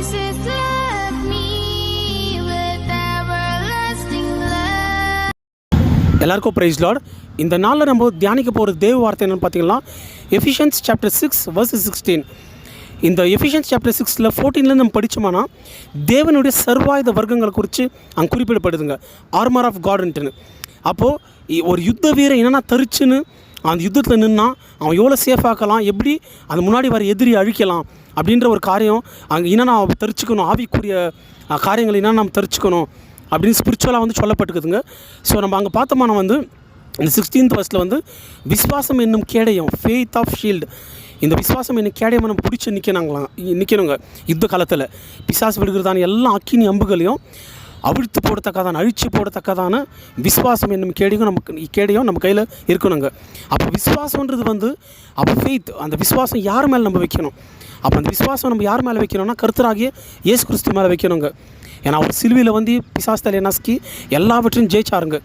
Jesus loved me with everlasting love. எல்லாருக்கும் price Lord. இந்த நாளில் நம்ம தியானிக்க போகிற தேவ வார்த்தை என்னென்னு பார்த்தீங்கன்னா எஃபிஷியன்ஸ் சாப்டர் 6 verses 16. இந்த எஃபிஷியன்ஸ் சாப்டர் 6ல் 14லேருந்து நம்ம படித்தோம்னா தேவனுடைய சர்வாயுத வர்க்கங்களை குறித்து அங்கே குறிப்பிடப்படுதுங்க. Armour of காட்ன்ட்டுன்னு. அப்போது ஒரு யுத்த வீரன் என்னென்னா தரிச்சுன்னு அந்த யுத்தத்தில் நின்னா அவன் எவ்வளோ சேஃபாக்கலாம், எப்படி அந்த முன்னாடி வர எதிரி அழிக்கலாம் அப்படின்ற ஒரு காரியம் அங்கே என்னென்னா தரிச்சுக்கணும், ஆவிக்குரிய காரியங்கள் என்னென்னா நம்ம தரிச்சுக்கணும் அப்படின்னு ஸ்பிரிச்சுவலாக வந்து சொல்லப்பட்டுக்குதுங்க. ஸோ நம்ம அங்கே பார்த்தோம்னா வந்து இந்த 16th verseல் வந்து விஸ்வாசம் என்னும் கேடயம், ஃபெய்த் ஆஃப் ஷீல்டு, இந்த விஸ்வாசம் என்னும் கேடயம் நம்ம பிடிச்சி நிற்கணுங்க. யுத்த காலத்தில் பிசாசு விடுகிறதான எல்லா அக்கினி அம்புகளையும் அவிழ்த்து போடத்தக்கதான, அழிச்சு போடத்தக்கதான விஸ்வாசம் என்னும் கேடயம் நம்ம கையில் இருக்கணுங்க. அப்போ விஸ்வாசன்றது வந்து அப்போ ஃபெய்த், அந்த விஸ்வாசம் யார் மேலே நம்ம வைக்கணும்? அப்போ அந்த விஸ்வாசம் நம்ம யார் மேலே வைக்கணும்னா கர்த்தராகிய இயேசு கிறிஸ்து மேலே வைக்கணுங்க. ஏன்னா அவர் சிலுவையில் வந்து பிசாசு தலையை நசுக்கி எல்லாவற்றையும் ஜெயிச்சாருங்க.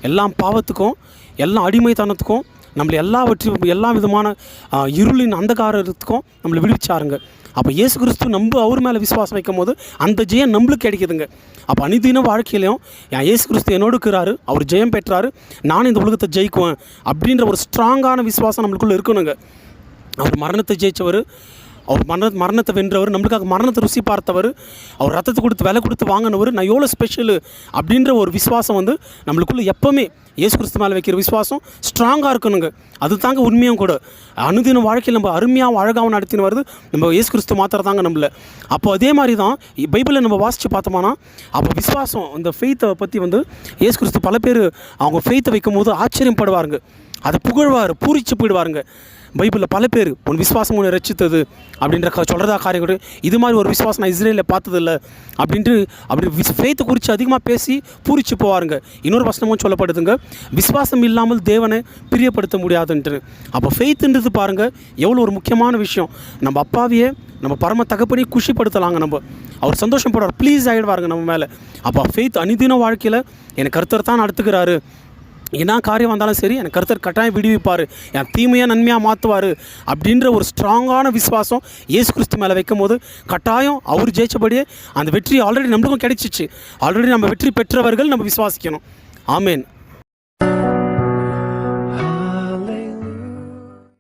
எல்லா பாவத்துக்கும், எல்லா அடிமைத்தனத்துக்கும், நம்மளை எல்லா விதமான இருளின் அந்தகாரத்துக்கும் நம்மளை விடுவிச்சாருங்க. அப்போ இயேசு கிறிஸ்து நம்ம அவர் மேலே விசுவாசம் வைக்கும் போது அந்த ஜெயம் நம்மளுக்கு கிடைக்குதுங்க. அப்போ அனிதின வாழ்க்கையிலையும் என் இயேசு கிறிஸ்து என்னோடு இருக்கிறாரு, அவர் ஜெயம் பெற்றாரு, நானும் இந்த உலகத்தை ஜெயிக்குவேன் அப்படின்ற ஒரு ஸ்ட்ராங்கான விசுவாசம் நம்மளுக்குள்ளே இருக்கணுங்க. அவர் மரணத்தை ஜெயித்தவர், அவர் மரணத்தை வென்றவர், நம்மளுக்காக மரணத்தை ருசி பார்த்தவர், அவர் ரத்தத்தை கொடுத்து விலை கொடுத்து வாங்கினவர், நான் எவ்வளோ ஸ்பெஷலு அப்படின்ற ஒரு விசுவாசம் வந்து நம்மளுக்குள்ளே எப்போவுமே இயேசு கிறிஸ்து மேலே வைக்கிற விசுவாசம் ஸ்ட்ராங்காக இருக்கணுங்க. அது தாங்க உண்மையும் கூட. அனுதின வாழ்க்கையில் நம்ம அருமையாக அழகாகவும் நடத்தின்னு வருது நம்ம இயேசு கிறிஸ்து மாத்திரதாங்க நம்மள. அப்போ அதே மாதிரி தான் பைபிளில் நம்ம வாசித்து பார்த்தோம்னா அப்போ விசுவாசம், இந்த ஃபெய்த்தை பற்றி வந்து இயேசு கிறிஸ்து பல பேர் அவங்க ஃபெய்த்தை வைக்கும் போது ஆச்சரியப்படுவாருங்க, அதை புகழ்வார், பூரிச்சு போயிடுவாருங்க. பைபிளில் பல பேர் உன் விசுவாசம் ஒன்று ரசித்தது அப்படின்ற சொல்கிறதா காரியம், இது மாதிரி ஒரு விசுவாசம் நான் இஸ்ரேலில் பார்த்ததில்லை அப்படி ஃபெய்த்தை குறித்து அதிகமாக பேசி பூரிச்சு போவாருங்க. இன்னொரு வசனமும் சொல்லப்படுதுங்க, விசுவாசம் இல்லாமல் தேவனை பிரியப்படுத்த முடியாதுன்ட்டு. அப்போ ஃபெய்த்துன்றது பாருங்கள் எவ்வளோ ஒரு முக்கியமான விஷயம். நம்ம அப்பாவையே நம்ம பரம தகப்பனே குஷிப்படுத்தலாங்க. நம்ம அவர் சந்தோஷப்படுவார், ப்ளீஸ் ஆகிடுவாருங்க நம்ம மேலே. அப்போ ஃபெய்த் அனிதின வாழ்க்கையில் எனக்கு கர்த்தர் தான் நடத்துக்கிறாரு, என்ன காரியம் வந்தாலும் சரி எனக்கு கர்த்தர் கட்டாயம் விடுவிப்பார், என் தீமையாக நன்மையாக மாற்றுவார் அப்படின்ற ஒரு ஸ்ட்ராங்கான விசுவாசம் இயேசு கிறிஸ்து மேலே வைக்கும் போது கட்டாயம் அவர் ஜெயிச்சபடியே அந்த வெற்றி ஆல்ரெடி நம்மளுக்கும் கிடைச்சிச்சு. ஆல்ரெடி நம்ம வெற்றி பெற்றவர்கள் நம்ம விசுவாசிக்கணும். ஆமேன்.